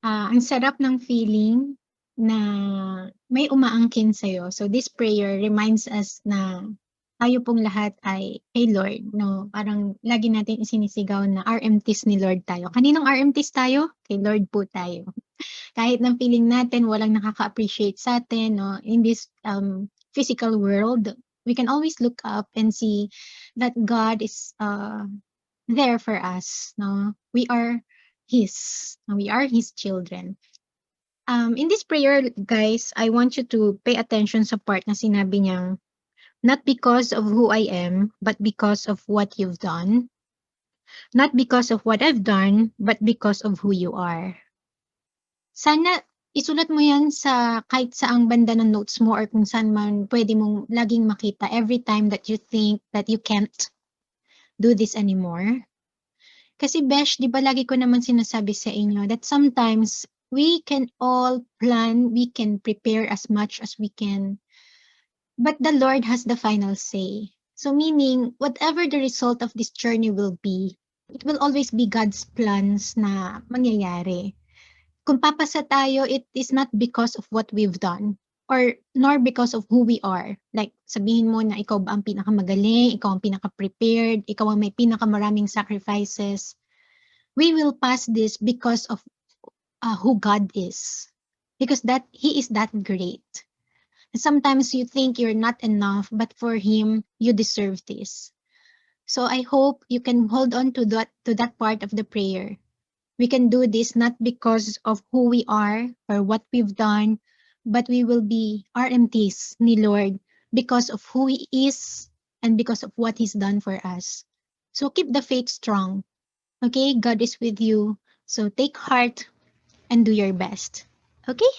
Ang sarap ng feeling na may umaangkin sa'yo. So this prayer reminds us na tayo pong lahat ay kay Lord, no? Parang lagi natin isinisigaw na RMTs ni Lord tayo. Kaninong RMTs tayo? Kay Lord po tayo. Kahit ng feeling natin walang nakaka-appreciate sa atin, no? In this physical world, we can always look up and see that God is there for us, no? We are His children. In this prayer, guys, I want you to pay attention sa part na sinabi niyang, not because of who I am, but because of what you've done. Not because of what I've done, but because of who you are. Sana isulat mo yan sa kahit saang banda ng notes mo or kung saan man pwede mong laging makita every time that you think that you can't do this anymore. Kasi Besh, di ba lagi ko naman sinasabi sa inyo that sometimes we can all plan, we can prepare as much as we can, but the Lord has the final say. So meaning, whatever the result of this journey will be, it will always be God's plans na mangyayari. Kung papasa tayo, it is not because of what we've done or nor because of who we are. Like, sabihin mo na ikaw ba ang pinakamagaling, ikaw ang pinaka-prepared, ikaw ang may pinakamaraming sacrifices. We will pass this because of who God is. Because He is that great. Sometimes you think you're not enough, but for Him, you deserve this. So I hope you can hold on to that part of the prayer. We can do this not because of who we are or what we've done, but we will be RMTs ni Lord because of who He is and because of what He's done for us. So keep the faith strong. Okay, God is with you. So take heart and do your best. Okay?